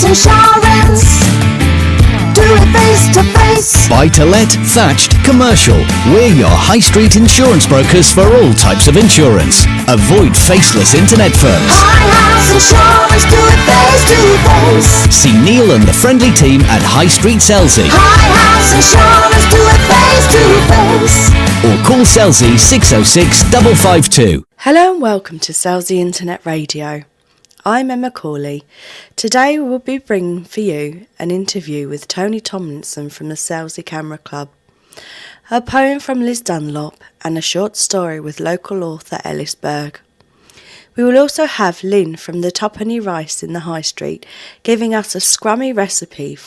insurance. Do it face to face. Buy to let, thatched, commercial. We're your high street insurance brokers for all types of insurance. Avoid faceless internet firms. High House Insurance, do it face to face. See Neil and the friendly team at High Street Selsey. High House Insurance, do it face to face. Or call Selsey 606 552. Hello and welcome to Selsey Internet Radio. I'm Emma Corley. Today we will be bringing for you an interview with Tony Tomlinson from the Selsey Camera Club, a poem from Liz Dunlop and a short story with local author Ellis Berg. We will also have Lynn from the Tuppenny Rice in the High Street giving us a scrummy recipe,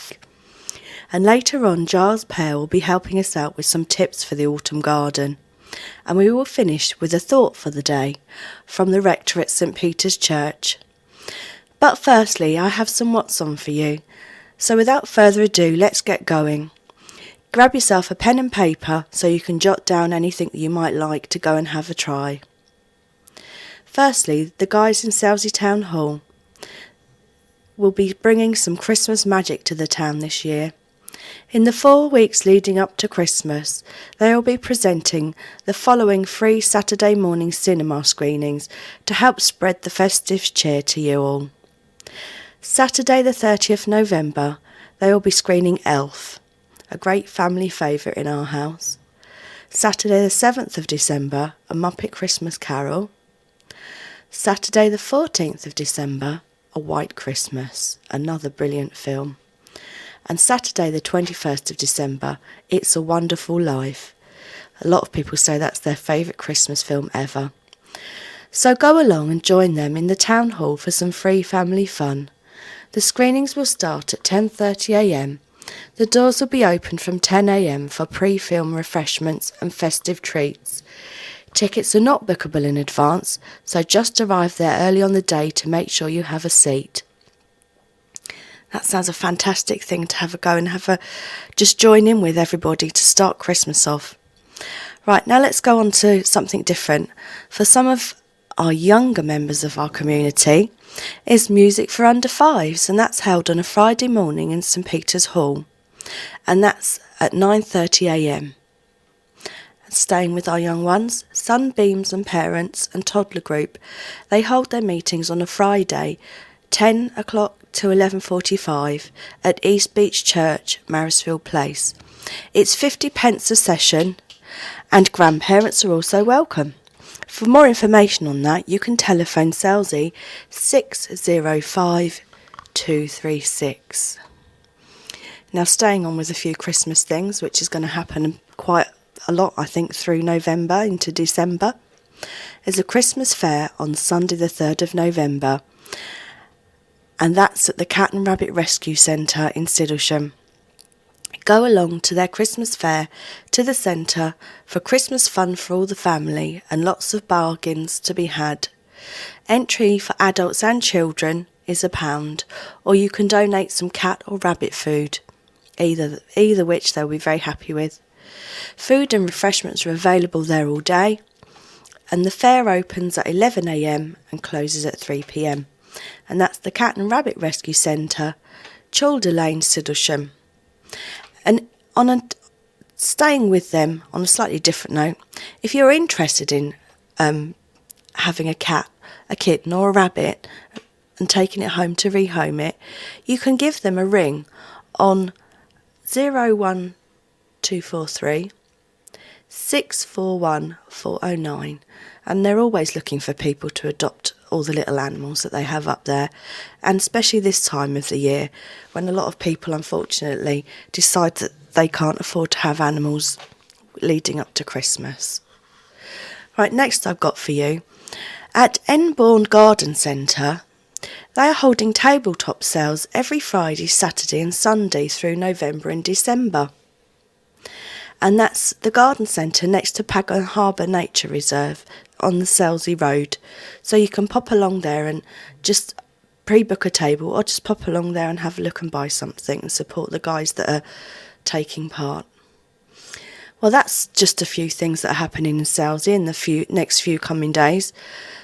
and later on Giles Pear will be helping us out with some tips for the autumn garden. And we will finish with a thought for the day from the Rector at St Peters Church. But firstly, I have some what's on for you. So without further ado, let's get going. Grab yourself a pen and paper so you can jot down anything that you might like to go and have a try. Firstly, the guys in Selsey Town Hall will be bringing some Christmas magic to the town this year. In the 4 weeks leading up to Christmas, they will be presenting the following free Saturday morning cinema screenings to help spread the festive cheer to you all. Saturday the 30th November, they will be screening Elf, a great family favourite in our house. Saturday the 7th of December, A Muppet Christmas Carol. Saturday the 14th of December, A White Christmas, another brilliant film. And Saturday the 21st of December, It's a Wonderful Life. A lot of people say that's their favourite Christmas film ever. So go along and join them in the town hall for some free family fun. The screenings will start at 10:30am. The doors will be open from 10am for pre-film refreshments and festive treats. Tickets are not bookable in advance, so just arrive there early on the day to make sure you have a seat. That sounds a fantastic thing to have a go and just join in with everybody to start Christmas off. Right, now let's go on to something different. For some of our younger members of our community is Music for Under Fives, and that's held on a Friday morning in St Peters Hall, and that's at 9:30am. Staying with our young ones, Sunbeams and Parents and Toddler Group, they hold their meetings on a Friday, 10 o'clock to 11:45 at East Beach Church, Marisfield Place. It's 50p a session, and grandparents are also welcome. For more information on that, you can telephone Selsey 605 236. Now, staying on with a few Christmas things, which is going to happen quite a lot, I think, through November into December, is a Christmas fair on Sunday the 3rd of November, and that's at the Cat and Rabbit Rescue Centre in Sidlesham. Go along to their Christmas fair to the centre for Christmas fun for all the family and lots of bargains to be had. Entry for adults and children is £1, or you can donate some cat or rabbit food, either which they'll be very happy with. Food and refreshments are available there all day, and the fair opens at 11am and closes at 3pm. And that's the Cat and Rabbit Rescue Centre, Chalder Lane, Sidlesham. And staying with them on a slightly different note, if you're interested in having a cat, a kitten or a rabbit and taking it home to rehome it, you can give them a ring on 01243 641 409, and they're always looking for people to adopt all the little animals that they have up there, and especially this time of the year when a lot of people unfortunately decide that they can't afford to have animals leading up to Christmas. Right, next I've got for you, at Enbourne Garden Centre, they are holding tabletop sales every Friday, Saturday and Sunday through November and December. And that's the garden centre next to Pagan Harbour Nature Reserve on the Selsey Road. So you can pop along there and just pre-book a table, or just pop along there and have a look and buy something and support the guys that are taking part. Well, that's just a few things that are happening in Selsey in the next few coming days.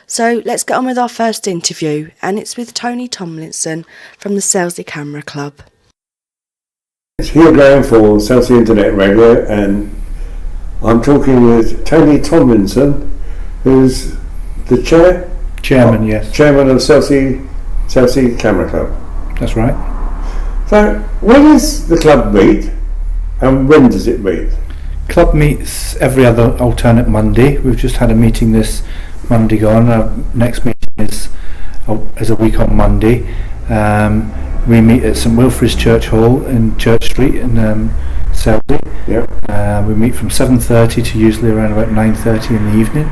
So let's get on with our first interview, and it's with Tony Tomlinson from the Selsey Camera Club. Here going for Selsey Internet Radio, and I'm talking with Tony Tomlinson, who's the chairman, yes. Chairman of Selsey Camera Club. That's right. So, when does the club meet, and when does it meet? Club meets every other alternate Monday. We've just had a meeting this Monday gone. Our next meeting is a week on Monday. We meet at St Wilfrid's Church Hall in Church Street in Selsey. Yeah. We meet from 7:30 to usually around about 9:30 in the evening.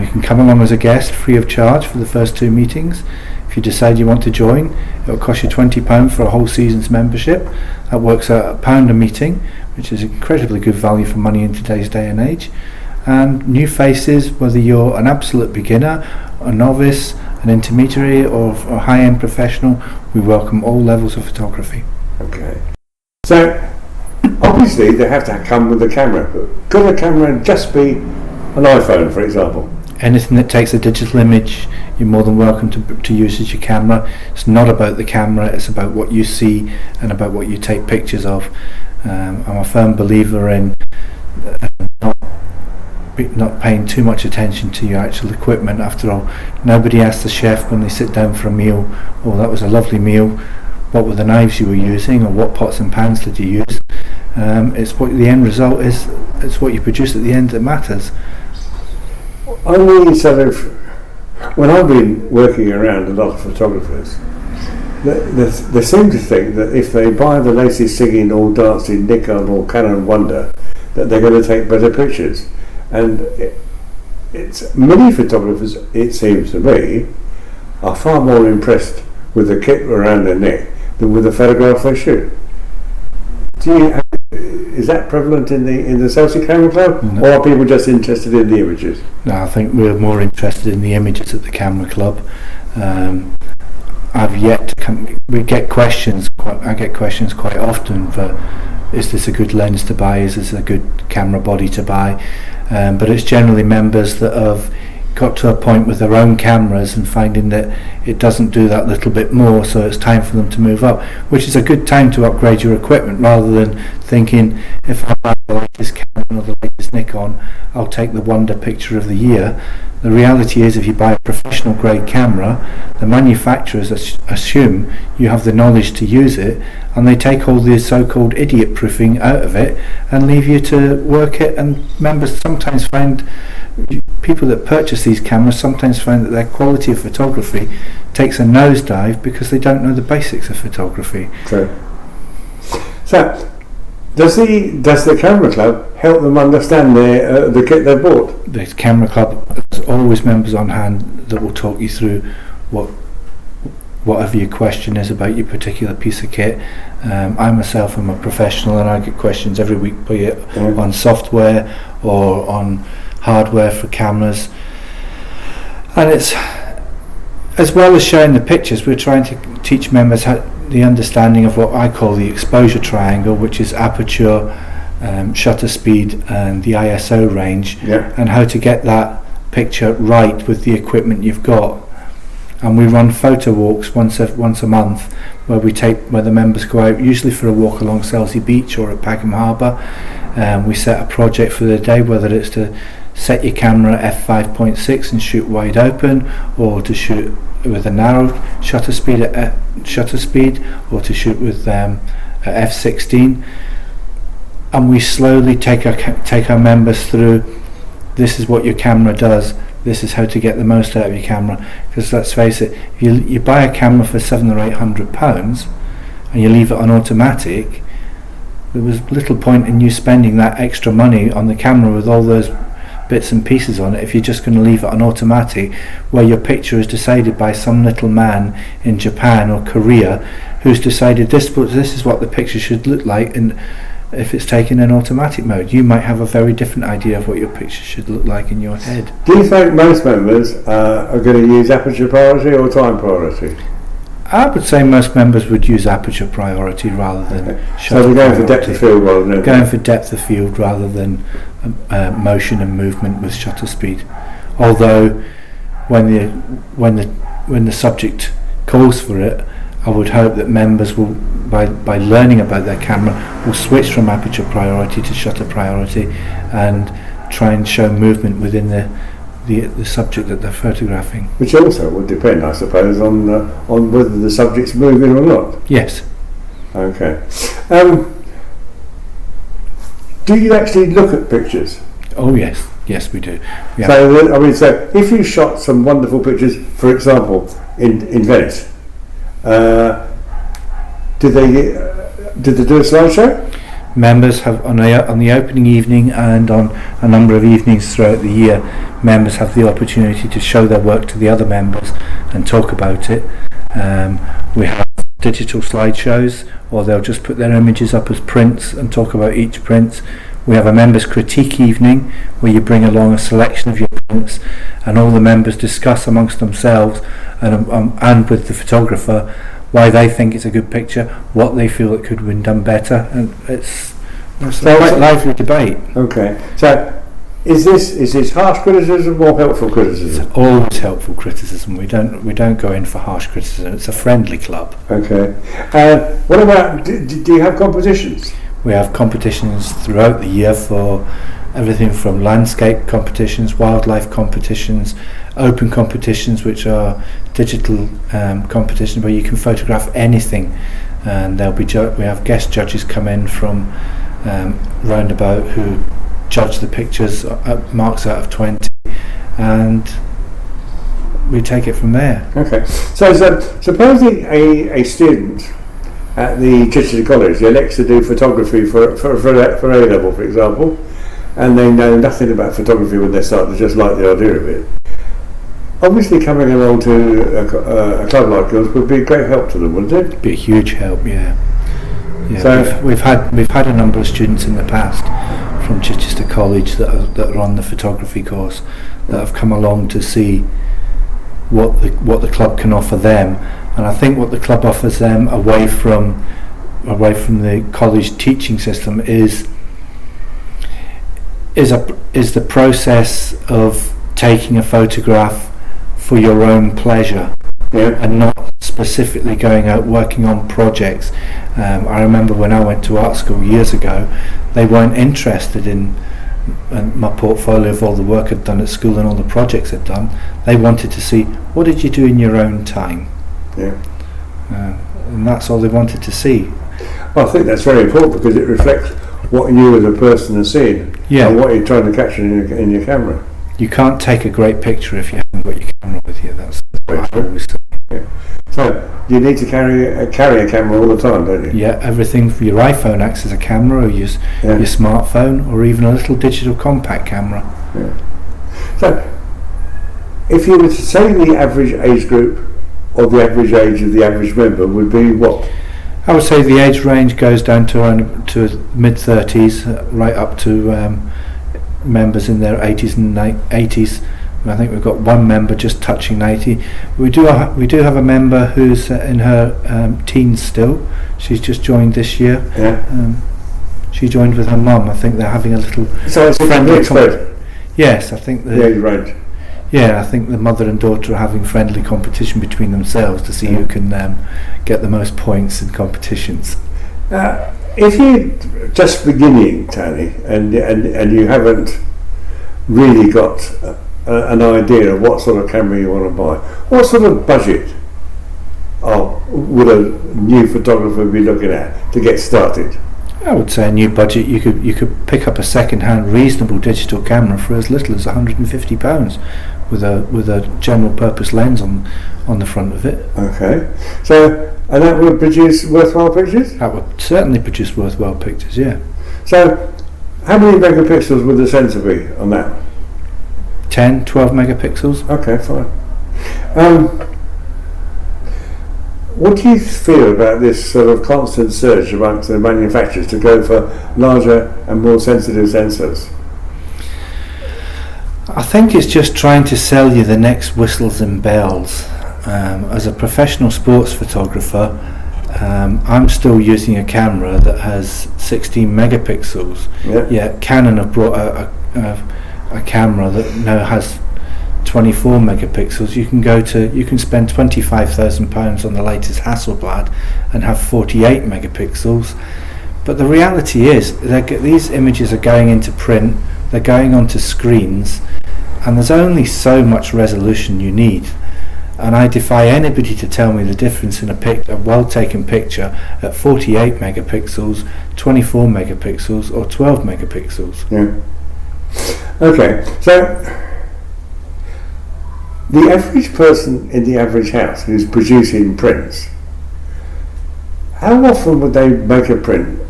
You can come along as a guest free of charge for the first two meetings. If you decide you want to join, it will cost you £20 for a whole season's membership. That works out £1 a meeting, which is incredibly good value for money in today's day and age. And new faces, whether you're an absolute beginner, a novice, an intermediary or a high-end professional, we welcome all levels of photography. Okay. So, obviously they have to come with a camera, but could a camera just be an iPhone, for example? Anything that takes a digital image, you're more than welcome to use as your camera. It's not about the camera, it's about what you see and about what you take pictures of. I'm a firm believer in not paying too much attention to your actual equipment. After all, nobody asks the chef when they sit down for a meal, oh, that was a lovely meal, what were the knives you were using, or what pots and pans did you use. It's what the end result is, it's what you produce at the end that matters. Only sort of, when I've been working around a lot of photographers, they seem to think that if they buy the latest singing or dancing Nikon or Canon Wonder, that they're going to take better pictures. And it's many photographers, it seems to me, are far more impressed with the kit around their neck than with the photograph they shoot. Is that prevalent in the Selsey Camera Club, no. or are people just interested in the images? No, I think we're more interested in the images at the Camera Club. I've yet to come. I get questions quite often for, is this a good lens to buy? Is this a good camera body to buy? But it's generally members that have got to a point with their own cameras and finding that it doesn't do that little bit more, so it's time for them to move up, which is a good time to upgrade your equipment, rather than thinking, if I buy the latest Canon or the latest Nikon, I'll take the Wonder Picture of the Year. The reality is, if you buy a professional grade camera, the manufacturers assume you have the knowledge to use it, and they take all the so-called idiot proofing out of it and leave you to work it. And members sometimes find, people that purchase these cameras sometimes find that their quality of photography takes a nosedive because they don't know the basics of photography. True. So, does the Camera Club help them understand the kit they bought? The Camera Club has always members on hand that will talk you through whatever your question is about your particular piece of kit. I myself am a professional, and I get questions every week, be it on software or on hardware for cameras. And it's, as well as showing the pictures, we're trying to teach members the understanding of what I call the exposure triangle, which is aperture, shutter speed and the ISO range, and how to get that picture right with the equipment you've got. And we run photo walks once a month, where the members go out, usually for a walk along Selsey Beach or at Pagham Harbour. We set a project for the day, whether it's to set your camera at f5.6 and shoot wide open, or to shoot with a narrow shutter speed or to shoot with at f16. And we slowly take our members through, this is what your camera does, this is how to get the most out of your camera. Because let's face it, if you buy a camera for £700 or £800 and you leave it on automatic, there was little point in you spending that extra money on the camera with all those bits and pieces on it if you're just going to leave it on automatic, where your picture is decided by some little man in Japan or Korea who's decided this is what the picture should look like. And if it's taken in automatic mode, you might have a very different idea of what your picture should look like in your head. Do you think most members are going to use aperture priority or time priority? I would say most members would use aperture priority rather than shutter So we're going for priority. depth of field rather than Going for depth of field rather than motion and movement with shutter speed. Although when the subject calls for it, I would hope that members will, by learning about their camera, will switch from aperture priority to shutter priority and try and show movement within the subject that they're photographing. Which also would depend, I suppose, on whether the subject's moving or not. Yes. Okay. Do you actually look at pictures? Oh yes. Yes, we do. Yeah. So if you shot some wonderful pictures, for example, in Venice, did they do a slideshow? Members have on the opening evening and on a number of evenings throughout the year, members have the opportunity to show their work to the other members and talk about it. We have digital slideshows, or they'll just put their images up as prints and talk about each print. We have a members critique evening where you bring along a selection of your prints and all the members discuss amongst themselves and with the photographer why they think it's a good picture, what they feel it could have been done better, and it's a quite lively debate. Okay, so is this harsh criticism or helpful criticism? It's always helpful criticism. We don't go in for harsh criticism. It's a friendly club. Okay. What about? Do you have competitions? We have competitions throughout the year for everything from landscape competitions, wildlife competitions, open competitions, which are digital competitions where you can photograph anything, and there'll be we have guest judges come in from roundabout who judge the pictures at marks out of 20, and we take it from there. Okay. So supposing a student at the Chichester College elects to do photography for A level, for example, and they know nothing about photography when they start, they just like the idea of it. Obviously coming along to a club like yours would be a great help to them, wouldn't it? Be a huge help, yeah. So we've had a number of students in the past from Chichester College that are on the photography course that have come along to see what the club can offer them, and I think what the club offers them away from the college teaching system is the process of taking a photograph for your own pleasure, and not specifically going out working on projects. I remember when I went to art school years ago, they weren't interested in my portfolio of all the work I'd done at school and all the projects I'd done. They wanted to see, what did you do in your own time? And that's all they wanted to see. Well, I think that's very important because it reflects what you as a person are seeing, and what you're trying to capture in your camera. You can't take a great picture if you haven't got your camera with you. That's what I always say. Yeah. So you need to carry a camera all the time, don't you? Yeah, everything for your iPhone acts as a camera, or your smartphone, or even a little digital compact camera. Yeah. So if you were to say the average age group or the average age of the average member would be what? I would say the age range goes down to around to mid-30s, right up to members in their 80s and 80s. I think we've got one member just touching 80. We do have a member who's in her teens still. She's just joined this year. She joined with her mum. I think they're having a little. So it's friendly. Yes, I think the age range. Yeah, I think the mother and daughter are having friendly competition between themselves to see who can get the most points in competitions. If you're just beginning, Tony, and you haven't really got an idea of what sort of camera you want to buy, what sort of budget would a new photographer be looking at to get started? I would say a new budget, you could pick up a second-hand reasonable digital camera for as little as £150 with a general purpose lens on the front of it. Okay, so and that would produce worthwhile pictures? That would certainly produce worthwhile pictures, yeah. So how many megapixels would the sensor be on that? 10, 12 megapixels. Okay, fine. What do you feel about this sort of constant surge amongst the manufacturers to go for larger and more sensitive sensors? I think it's just trying to sell you the next whistles and bells. As a professional sports photographer, I'm still using a camera that has 16 megapixels. Yet Canon have brought a camera that now has 24 megapixels. You can spend £25,000 on the latest Hasselblad and have 48 megapixels. But the reality is that these images are going into print, they're going onto screens, and there's only so much resolution you need. And I defy anybody to tell me the difference in a well-taken picture at 48 megapixels, 24 megapixels, or 12 megapixels. Yeah. Okay, so the average person in the average house who's producing prints, how often would they make a print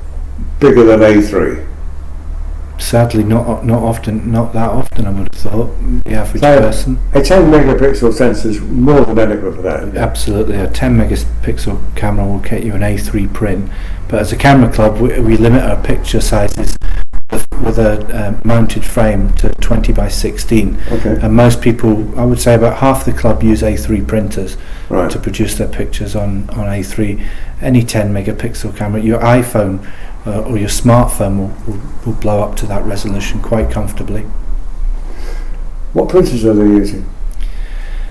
bigger than A3? Sadly, not often, not that often. I would have thought the average person. A 10 megapixel sensor is more than adequate for that. Absolutely, a 10 megapixel camera will get you an A3 print. But as a camera club, we limit our picture sizes with a mounted frame to 20 by 16. Okay. And most people, I would say about half the club, use A3 printers to produce their pictures on A3. Any 10 megapixel camera, your iPhone or your smartphone will blow up to that resolution quite comfortably. What printers are they using?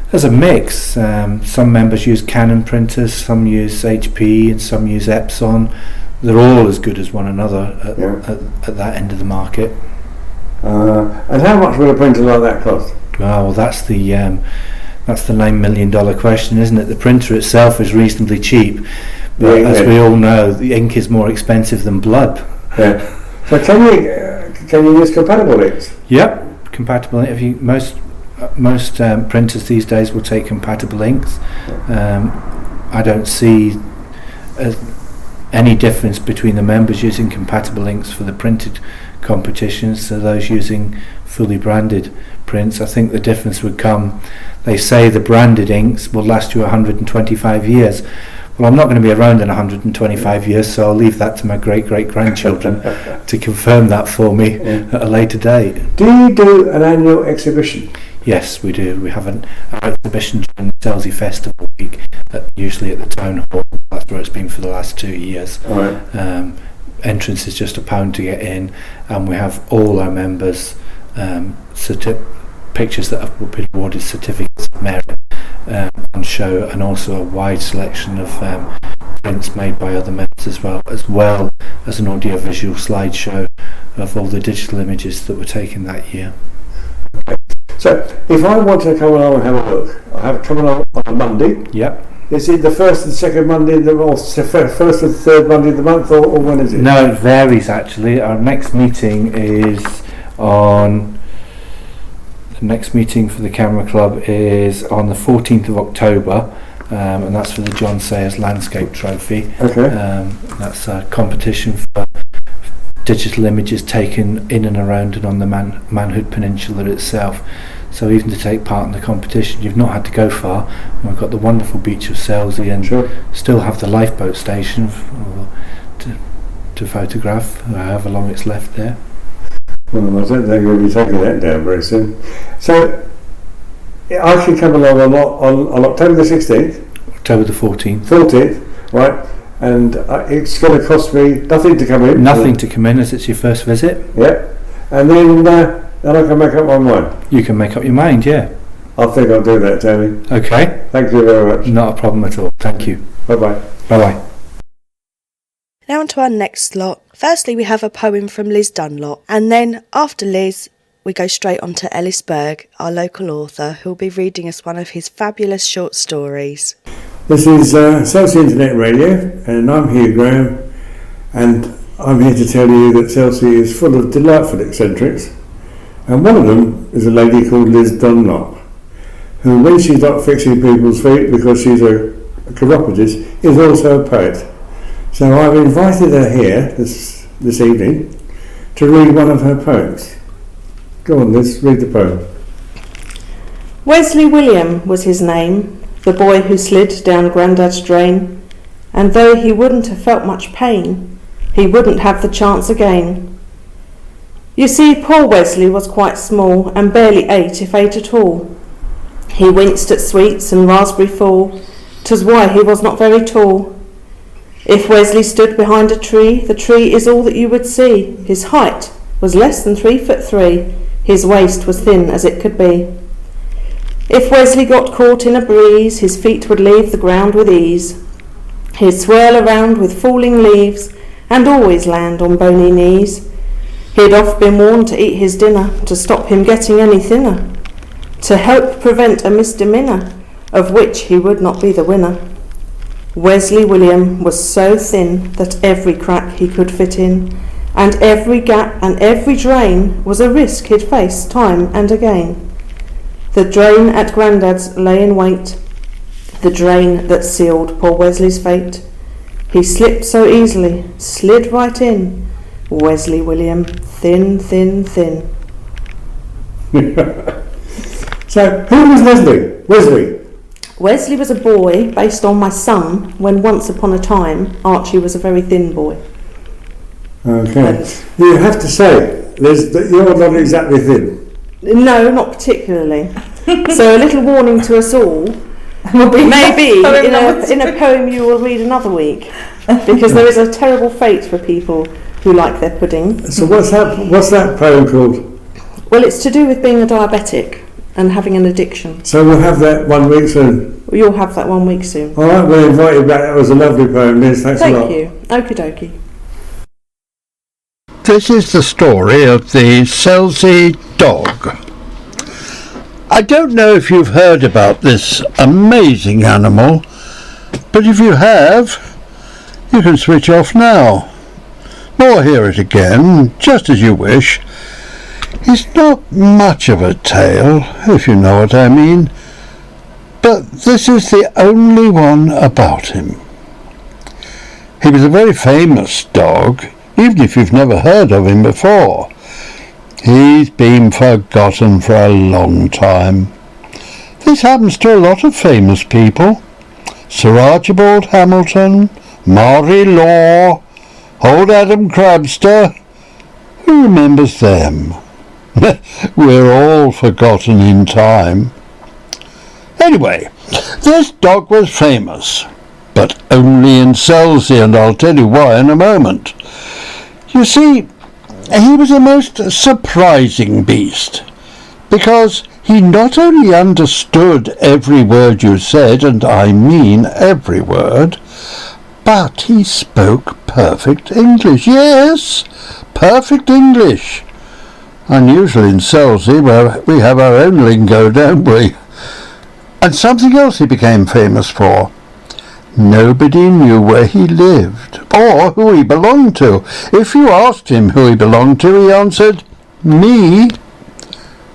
There's a mix. Some members use Canon printers, some use HP, and some use Epson. They're all as good as one another at that end of the market. And how much would a printer like that cost? Well, that's the $9 million question, isn't it? The printer itself is reasonably cheap, but as we all know, the ink is more expensive than blood. Yeah. So can you use compatible inks? Yep, compatible. Most printers these days will take compatible inks. I don't see any difference between the members using compatible inks for the printed competitions to those using fully branded prints. I think the difference would come, they say the branded inks will last you 125 years. Well, I'm not going to be around in 125 years, so I'll leave that to my great-great-grandchildren to confirm that for me at a later date. Do you do an annual exhibition? Yes, we do. We have our exhibition during the Selsey Festival Week, usually at the Town Hall. That's where it's been for the last 2 years. Right. Entrance is just £1 to get in, and we have all our members pictures that have been awarded certificates of merit on show, and also a wide selection of prints made by other members as well as an audiovisual slideshow of all the digital images that were taken that year. So, if I want to come along and have a look, I have to come along on a Monday. Yep. Is it the first and second Monday, or first and third Monday of the month, or when is it? No, it varies actually. Our next meeting is on. The next meeting for the Camera Club is on the 14th of October, and that's for the John Sayers Landscape Trophy. Okay. That's a competition for digital images taken in and around and on the Manhood Peninsula itself. So even to take part in the competition, you've not had to go far. We've got the wonderful beach of Selsey, and still have the lifeboat station to photograph, however long it's left there. Well, I don't think we'll be taking that down very soon. So, I can come along on October the 16th. October the 14th. 14th, right? And it's going to cost me nothing to come in. Nothing to come in, as it's your first visit. Yeah. And then I can make up my mind. You can make up your mind, yeah. I think I'll do that, Tony. Okay. Thank you very much. Not a problem at all. Thank you. Bye-bye. Bye-bye. Now on to our next slot. Firstly, we have a poem from Liz Dunlop, and then after Liz, we go straight on to Ellis Berg, our local author, who will be reading us one of his fabulous short stories. This is Selsey Internet Radio, and I'm Hugh Graham, and I'm here to tell you that Selsey is full of delightful eccentrics, and one of them is a lady called Liz Dunlop, who, when she's not fixing people's feet because she's a chiropodist, is also a poet. So I've invited her here this evening to read one of her poems. Go on, Liz, read the poem. Wesley William was his name, the boy who slid down Grandad's drain, and though he wouldn't have felt much pain, he wouldn't have the chance again. You see, poor Wesley was quite small and barely ate, if ate at all. He winced at sweets and raspberry fall, 'twas why he was not very tall. If Wesley stood behind a tree, the tree is all that you would see. His height was less than 3'3", his waist was thin as it could be. If Wesley got caught in a breeze, his feet would leave the ground with ease. He'd swirl around with falling leaves, and always land on bony knees. He'd oft been warned to eat his dinner, to stop him getting any thinner, to help prevent a misdemeanour, of which he would not be the winner. Wesley William was so thin that every crack he could fit in, and every gap and every drain was a risk he'd face time and again. The drain at Grandad's lay in wait, the drain that sealed poor Wesley's fate. He slipped so easily, slid right in, Wesley William, thin, thin, thin. So, who was Wesley? Wesley was a boy based on my son, when once upon a time Archie was a very thin boy. Okay. You have to say, Liz, that you're not exactly thin. No, not particularly. So a little warning to us all will be maybe in a poem you will read another week, because there is a terrible fate for people who like their pudding. So what's that poem called? Well, it's to do with being a diabetic and having an addiction. So we'll have that 1 week soon. You'll have that 1 week soon. All right, we'll invite you back. That was a lovely poem, Liz. Thanks a lot. Thank you. Okie dokie. This is the story of the Selsey dog. I don't know if you've heard about this amazing animal, but if you have, you can switch off now, or hear it again, just as you wish. He's not much of a tale, if you know what I mean, but this is the only one about him. He was a very famous dog, even if you've never heard of him before. He's been forgotten for a long time. This happens to a lot of famous people. Sir Archibald Hamilton, Marie Law, old Adam Crabster. Who remembers them? We're all forgotten in time. Anyway, this dog was famous, but only in Selsey, and I'll tell you why in a moment. You see, he was a most surprising beast, because he not only understood every word you said, and I mean every word, but he spoke perfect English. Yes, perfect English. Unusual in Selsey, where we have our own lingo, don't we? And something else he became famous for. Nobody knew where he lived, or who he belonged to. If you asked him who he belonged to, he answered, "Me,"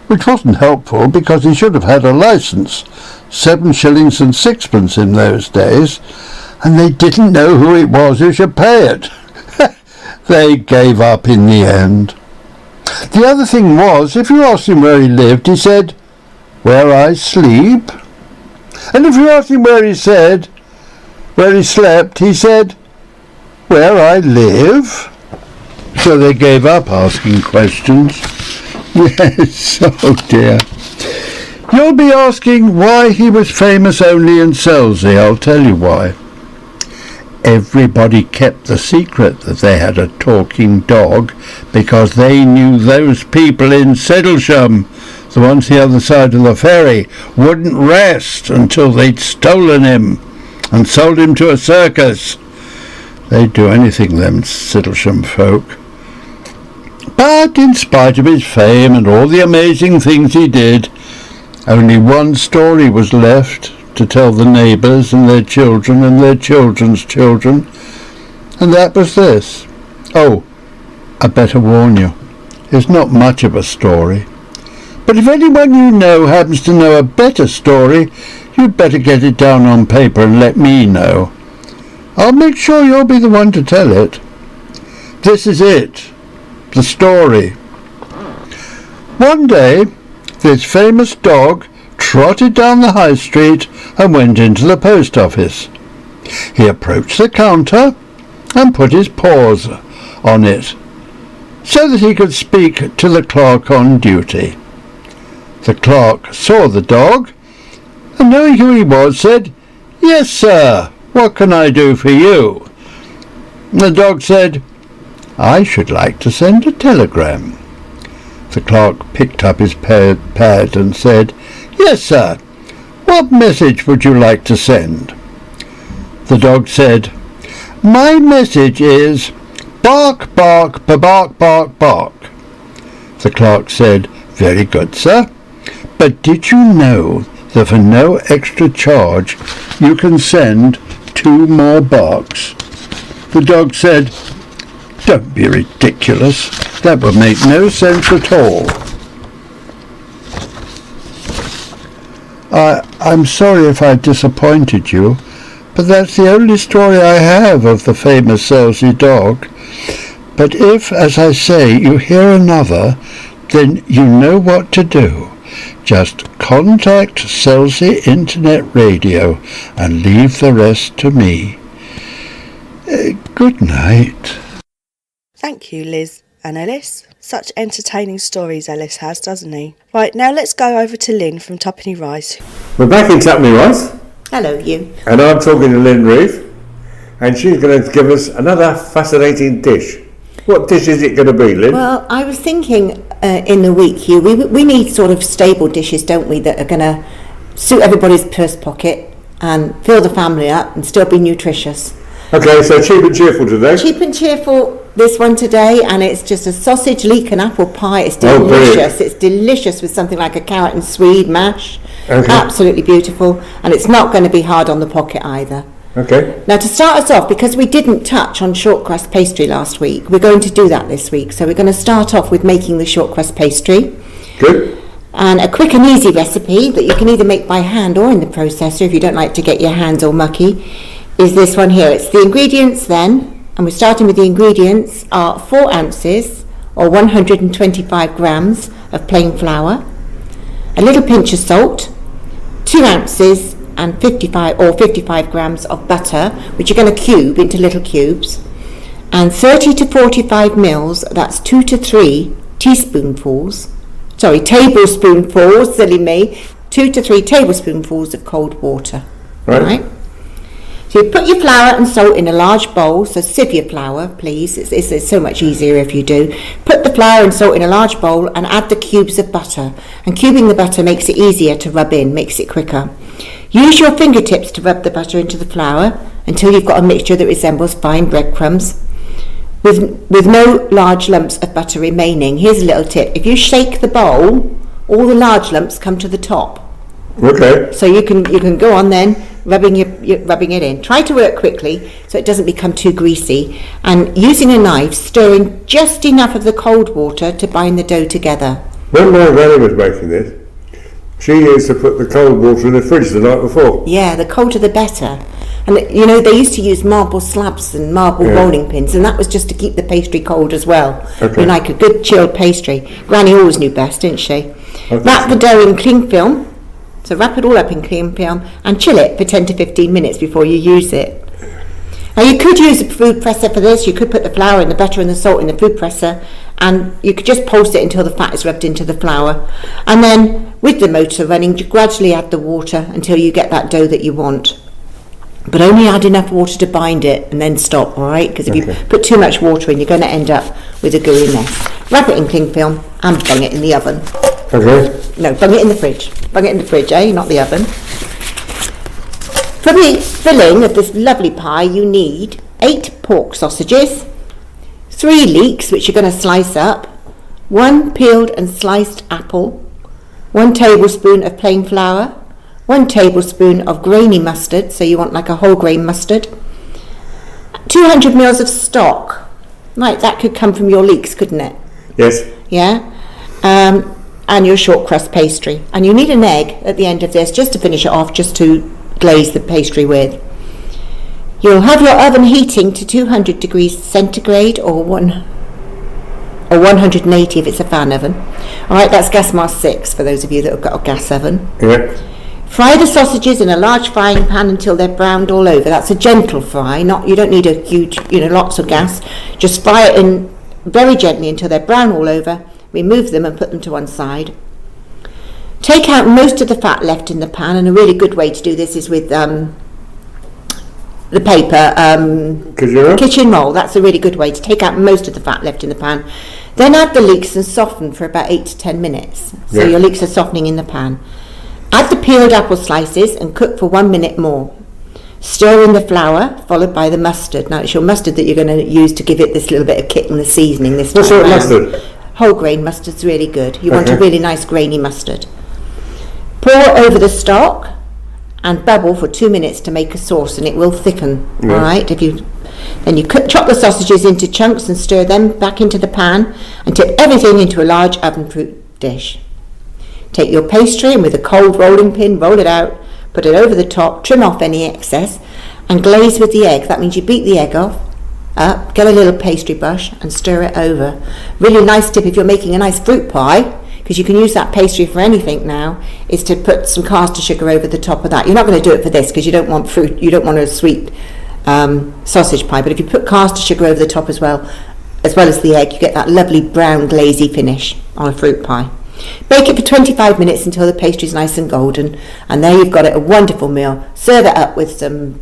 which wasn't helpful, because he should have had a licence, 7 shillings and 6pence in those days, and they didn't know who it was who should pay it. They gave up in the end. The other thing was, if you asked him where he lived, he said, "Where I sleep." And if you asked him where he slept, he said, "Where I live." So they gave up asking questions. Yes, oh dear. You'll be asking why he was famous only in Selsey. I'll tell you why. Everybody kept the secret that they had a talking dog, because they knew those people in Siddlesham, the ones the other side of the ferry, wouldn't rest until they'd stolen him and sold him to a circus. They'd do anything, them Siddlesham folk. But in spite of his fame and all the amazing things he did, only one story was left to tell the neighbours and their children and their children's children, and that was this. Oh, I better warn you, it's not much of a story. But if anyone you know happens to know a better story, you'd better get it down on paper and let me know. I'll make sure you'll be the one to tell it. This is it, the story. One day, this famous dog trotted down the high street and went into the post office. He approached the counter and put his paws on it, so that he could speak to the clerk on duty. The clerk saw the dog and knowing who he was, said, "Yes, sir, what can I do for you?" The dog said, "I should like to send a telegram." The clerk picked up his pad and said, "Yes, sir, what message would you like to send?" The dog said, "My message is bark, bark, bark, bark, bark." The clerk said, "Very good, sir. But did you know that for no extra charge you can send 2 more barks?" The dog said, "Don't be ridiculous. That would make no sense at all." I'm sorry if I disappointed you, but that's the only story I have of the famous Selsey dog. But if, as I say, you hear another, then you know what to do. Just contact Selsey Internet Radio and leave the rest to me. Good night. Thank you, Liz and Ellis. Such entertaining stories Ellis has, doesn't he? Right, now let's go over to Lynn from Tuppenny Rise. We're back in Tuppenny Rise. Hello, you. And I'm talking to Lynn Reeve, and she's going to give us another fascinating dish. What dish is it going to be, Lynn? Well, I was thinking in the week, Hugh, we need sort of stable dishes, don't we, that are going to suit everybody's purse pocket and fill the family up and still be nutritious. Okay, so cheap and cheerful today. Cheap and cheerful, this one today, and it's just a sausage, leek and apple pie. It's Oh, delicious. brilliant. It's delicious with something like a carrot and swede mash. Okay. Absolutely beautiful, and it's not going to be hard on the pocket either. Okay. Now, to start us off, because we didn't touch on short crust pastry last week, we're going to do that this week. So we're going to start off with making the short crust pastry. Good. And a quick and easy recipe that you can either make by hand or in the processor if you don't like to get your hands all mucky is this one here. It's the ingredients then, and we're starting with the ingredients, are 4 ounces or 125 grams of plain flour, a little pinch of salt, 2 ounces and 55 grams of butter, which you're going to cube into little cubes, and 30 to 45 mils, that's 2 to 3 tablespoonfuls, silly me, 2 to 3 tablespoonfuls of cold water. Right? So you put your flour and salt in a large bowl, so sieve your flour, please. It's so much easier if you do. Put the flour and salt in a large bowl and add the cubes of butter. And cubing the butter makes it easier to rub in, makes it quicker. Use your fingertips to rub the butter into the flour until you've got a mixture that resembles fine breadcrumbs, with no large lumps of butter remaining. Here's a little tip. If you shake the bowl, all the large lumps come to the top. Okay. So you can go on then, rubbing it in. Try to work quickly so it doesn't become too greasy, and using a knife, stirring just enough of the cold water to bind the dough together. When my granny was making this, she used to put the cold water in the fridge the night before. Yeah, the colder the better. And you know, they used to use marble slabs and marble rolling pins, and that was just to keep the pastry cold as well. Okay. You like a good chilled pastry. Granny always knew best, didn't she? Wrap the dough in cling film. So wrap it all up in cling film and chill it for 10 to 15 minutes before you use it. Now you could use a food presser for this. You could put the flour and the butter and the salt in the food presser, and you could just pulse it until the fat is rubbed into the flour. And then with the motor running, you gradually add the water until you get that dough that you want. But only add enough water to bind it and then stop, all right? Because if you put too much water in, you're going to end up with a gooey mess. Wrap it in cling film and bung it in the oven. Okay. No, bung it in the fridge. Bung it in the fridge, not the oven. For the filling of this lovely pie, you need 8 pork sausages, 3 leeks, which you're going to slice up, 1 peeled and sliced apple, 1 tablespoon of plain flour, 1 tablespoon of grainy mustard, so you want like a whole grain mustard, 200 mils of stock. Right, that could come from your leeks, couldn't it? Yes. Yeah. And your short crust pastry. And you need an egg at the end of this just to finish it off, just to glaze the pastry with. You'll have your oven heating to 200 degrees centigrade or 180 if it's a fan oven. Alright, that's gas mask 6 for those of you that have got a gas oven. Yeah. Fry the sausages in a large frying pan until they're browned all over. That's a gentle fry, you don't need a huge, lots of gas. Just fry it in very gently until they're brown all over. Remove them and put them to one side. Take out most of the fat left in the pan, and a really good way to do this is with the paper kitchen roll. That's a really good way to take out most of the fat left in the pan. Then add the leeks and soften for about 8 to 10 minutes. So your leeks are softening in the pan. Add the peeled apple slices and cook for 1 minute more. Stir in the flour, followed by the mustard. Now it's your mustard that you're going to use to give it this little bit of kick and the seasoning this time. What sort of mustard? Whole grain mustard's really good. You want a really nice grainy mustard. Pour over the stock and bubble for 2 minutes to make a sauce, and it will thicken. All right. Then you chop the sausages into chunks and stir them back into the pan and tip everything into a large oven-proof dish. Take your pastry and with a cold rolling pin roll it out, put it over the top, trim off any excess, and glaze with the egg. That means you beat the egg up, get a little pastry brush and stir it over. Really nice tip if you're making a nice fruit pie, because you can use that pastry for anything now, is to put some caster sugar over the top of that. You're not going to do it for this because you don't want fruit, you don't want a sweet sausage pie, but if you put caster sugar over the top as well as the egg, you get that lovely brown glazy finish on a fruit pie. Bake it for 25 minutes until the pastry is nice and golden, and there you've got it, a wonderful meal. Serve it up with some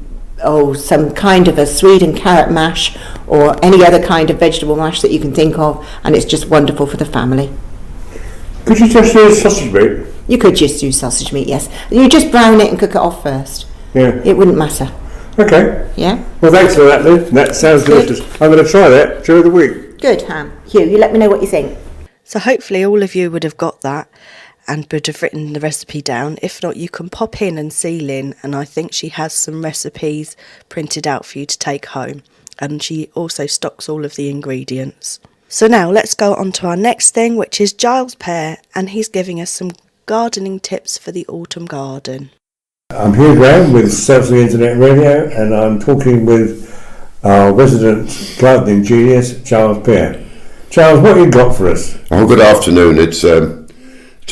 kind of a Swede and carrot mash or any other kind of vegetable mash that you can think of, and it's just wonderful for the family. Could you just use sausage meat? You could just use sausage meat, yes. You just brown it and cook it off first. Yeah. It wouldn't matter. Okay. Yeah? Well, thanks for that, Liz. That sounds delicious. I'm going to try that during the week. Good, Ham. Hugh, you let me know what you think. So hopefully all of you would have got that and would have written the recipe down. If not, you can pop in and see Lynn, and I think she has some recipes printed out for you to take home. And she also stocks all of the ingredients. So now let's go on to our next thing, which is Giles Pear, and he's giving us some gardening tips for the autumn garden. I'm Hugh Graham with Selsey Internet Radio, and I'm talking with our resident gardening genius, Giles Pear. Giles, what have you got for us? Oh, good afternoon. It's a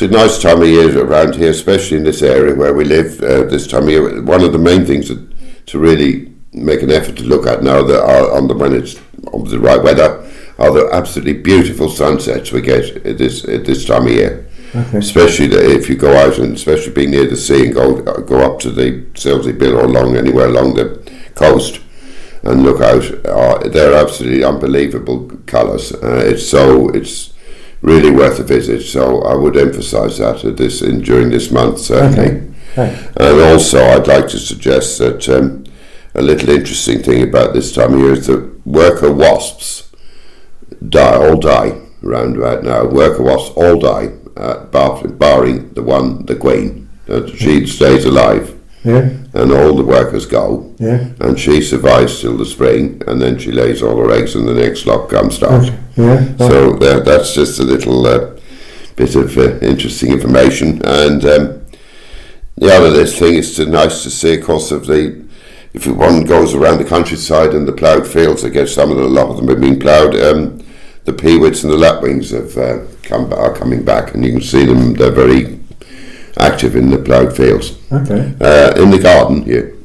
nice time of year around here, especially in this area where we live this time of year. One of the main things to really make an effort to look at now that are when it's on the right weather are the absolutely beautiful sunsets we get at this time of year. Okay. Especially if you go out, and especially being near the sea and go up to the Selsey Bill or anywhere along the coast and look out, they're absolutely unbelievable colours. It's really worth a visit. So I would emphasise that during this month certainly. Okay. And also I'd like to suggest that a little interesting thing about this time of year is that worker wasps all die around about now. Worker wasps all die, barring the queen. She stays alive. Yeah. And all the workers go. Yeah. And she survives till the spring, and then she lays all her eggs and the next lot comes out. Okay. Yeah. So that's just a little bit of interesting information. And the other thing is nice to see, of course, if one goes around the countryside and the ploughed fields, I guess a lot of them have been ploughed, the peewits and the lapwings are coming back, and you can see them. They're very active in the ploughed fields. Okay. In the garden here.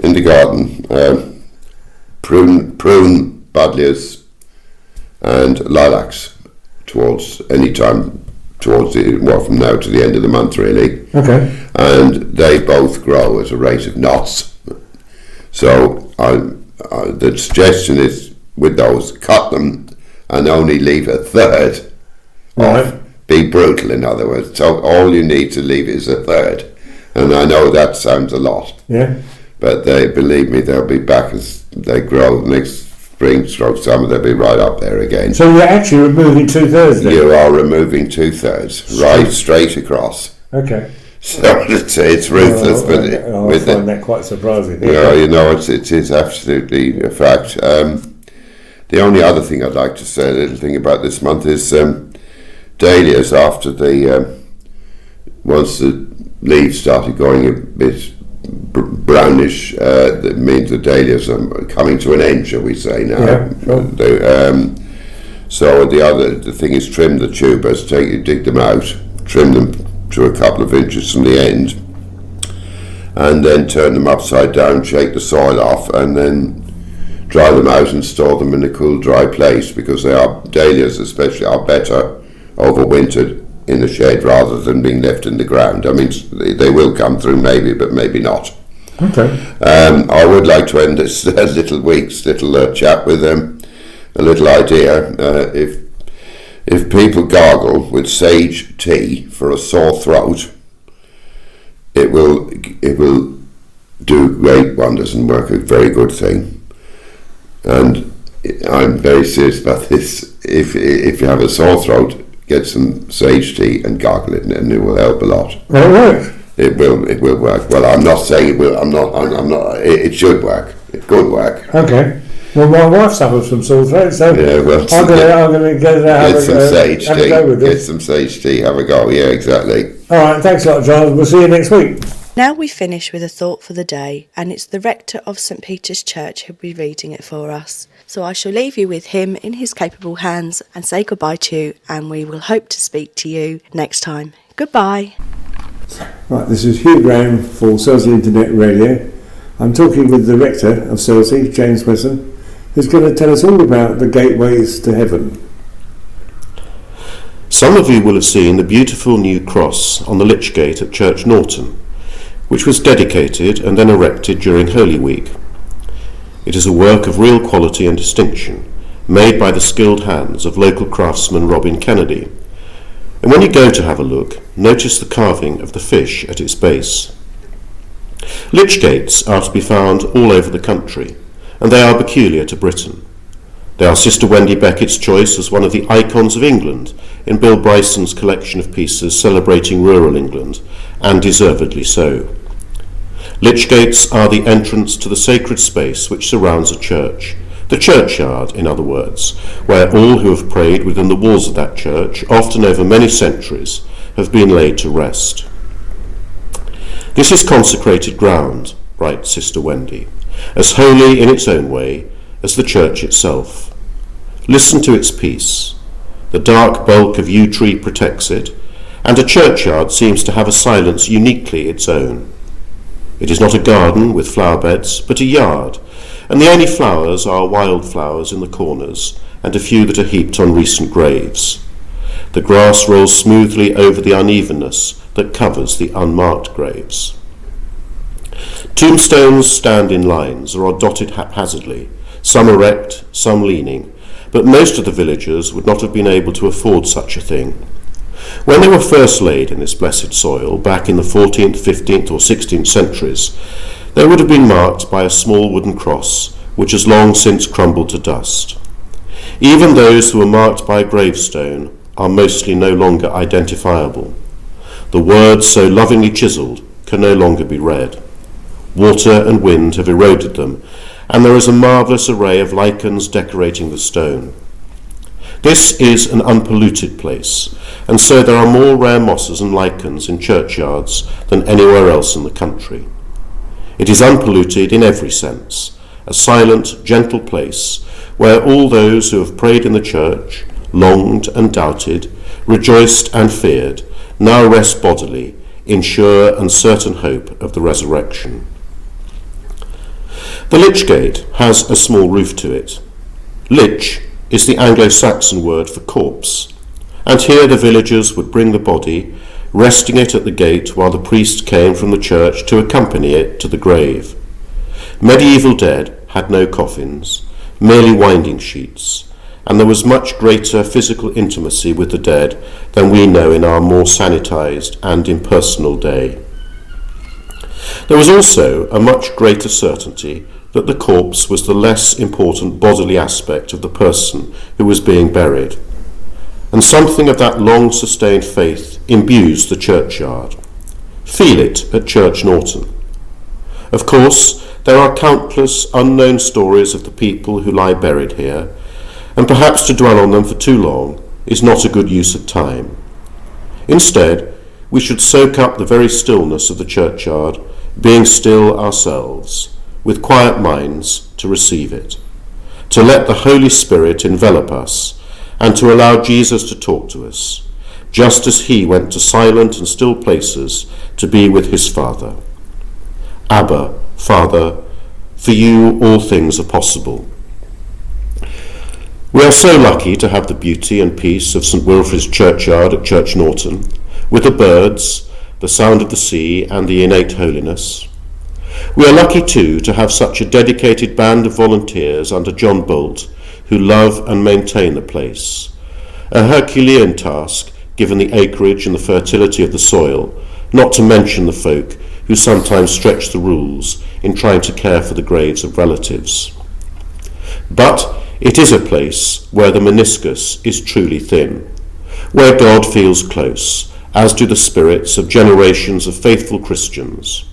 In the garden, prune buddleias and lilacs from now to the end of the month really. Okay. And they both grow at a rate of knots. So the suggestion is with those, cut them and only leave a third off. Be brutal, in other words. So all you need to leave is a third. And I know that sounds a lot. Yeah. But believe me, they'll be back as they grow next spring, summer, they'll be right up there again. So you're actually removing 2/3 then? You are removing 2/3, right straight across. Okay. So it's ruthless, but I find that quite surprising. Yeah, it is absolutely a fact. The only other thing I'd like to say, a little thing about this month, is dahlias. After once the leaves started going a bit brownish, that means the dahlias are coming to an end, shall we say now. Yeah, sure. So the thing is, trim the tubers, dig them out, trim them to a couple of inches from the end, and then turn them upside down, shake the soil off, and then dry them out and store them in a cool, dry place, because dahlias especially are better overwintered in a shed rather than being left in the ground. I mean, they will come through maybe, but maybe not. Okay. I would like to end this little chat with a little idea. If people gargle with sage tea for a sore throat, it will do great wonders and work a very good thing. And I'm very serious about this. If you have a sore throat, get some sage tea and gargle it, and it will help a lot. Well, it works. It will work. Well, I'm not saying it will. I'm not. It should work. It could work. Okay. Well, my wife suffers from sore throat, so Yeah, well, I'm going to get some sage have a tea. go with Get this. some sage tea. Have a go. Yeah, exactly. All right, thanks a lot, Giles. We'll see you next week. Now we finish with a thought for the day, and it's the Rector of St Peters Church who'll be reading it for us. So I shall leave you with him in his capable hands and say goodbye to you, and we will hope to speak to you next time. Goodbye. Right, this is Hugh Graham for Selsey Internet Radio. I'm talking with the Rector of Selsey, James Wesson, who's going to tell us all about the gateways to heaven. Some of you will have seen the beautiful new cross on the Lich Gate at Church Norton, which was dedicated and then erected during Holy Week. It is a work of real quality and distinction, made by the skilled hands of local craftsman Robin Kennedy. And when you go to have a look, notice the carving of the fish at its base. Lich gates are to be found all over the country, and they are peculiar to Britain. They are Sister Wendy Beckett's choice as one of the icons of England in Bill Bryson's collection of pieces celebrating rural England, and deservedly so. Lich gates are the entrance to the sacred space which surrounds a church, the churchyard, in other words, where all who have prayed within the walls of that church, often over many centuries, have been laid to rest. This is consecrated ground, writes Sister Wendy, as holy in its own way as the church itself. Listen to its peace. The dark bulk of yew tree protects it, and a churchyard seems to have a silence uniquely its own. It is not a garden with flower beds, but a yard, and the only flowers are wildflowers in the corners, and a few that are heaped on recent graves. The grass rolls smoothly over the unevenness that covers the unmarked graves. Tombstones stand in lines or are dotted haphazardly, some erect, some leaning, but most of the villagers would not have been able to afford such a thing. When they were first laid in this blessed soil, back in the 14th, 15th or 16th centuries, they would have been marked by a small wooden cross, which has long since crumbled to dust. Even those who were marked by a gravestone are mostly no longer identifiable. The words so lovingly chiselled can no longer be read. Water and wind have eroded them, and there is a marvellous array of lichens decorating the stone. This is an unpolluted place, and so there are more rare mosses and lichens in churchyards than anywhere else in the country. It is unpolluted in every sense, a silent, gentle place where all those who have prayed in the church, longed and doubted, rejoiced and feared, now rest bodily in sure and certain hope of the resurrection. The Lich Gate has a small roof to it. Lich is the Anglo-Saxon word for corpse, and here the villagers would bring the body, resting it at the gate while the priest came from the church to accompany it to the grave. Medieval dead had no coffins, merely winding sheets, and there was much greater physical intimacy with the dead than we know in our more sanitised and impersonal day. There was also a much greater certainty that the corpse was the less important bodily aspect of the person who was being buried, and something of that long-sustained faith imbues the churchyard. Feel it at Church Norton. Of course, there are countless unknown stories of the people who lie buried here, and perhaps to dwell on them for too long is not a good use of time. Instead, we should soak up the very stillness of the churchyard, being still ourselves, with quiet minds to receive it, to let the Holy Spirit envelop us, and to allow Jesus to talk to us, just as he went to silent and still places to be with his Father. Abba, Father, for you all things are possible. We are so lucky to have the beauty and peace of St Wilfrid's churchyard at Church Norton, with the birds, the sound of the sea and the innate holiness. We are lucky too to have such a dedicated band of volunteers under John Bolt who love and maintain the place. A Herculean task given the acreage and the fertility of the soil, not to mention the folk who sometimes stretch the rules in trying to care for the graves of relatives. But it is a place where the meniscus is truly thin, where God feels close, as do the spirits of generations of faithful Christians.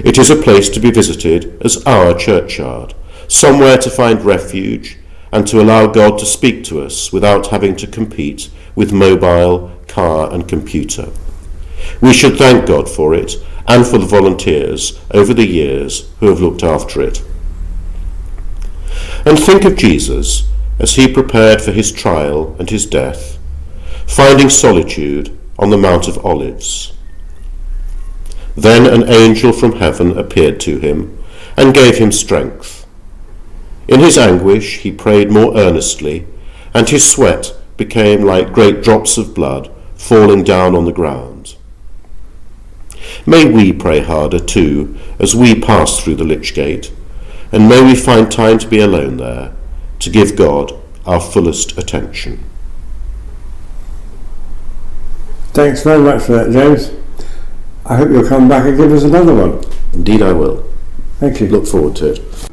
It is a place to be visited as our churchyard, somewhere to find refuge and to allow God to speak to us without having to compete with mobile, car and computer. We should thank God for it and for the volunteers over the years who have looked after it. And think of Jesus as he prepared for his trial and his death, finding solitude on the Mount of Olives. Then an angel from heaven appeared to him and gave him strength. In his anguish he prayed more earnestly, and his sweat became like great drops of blood falling down on the ground. May we pray harder too as we pass through the Lich Gate, and may we find time to be alone there, to give God our fullest attention. Thanks very much for that, James. I hope you'll come back and give us another one. Indeed I will. Thank you. Look forward to it.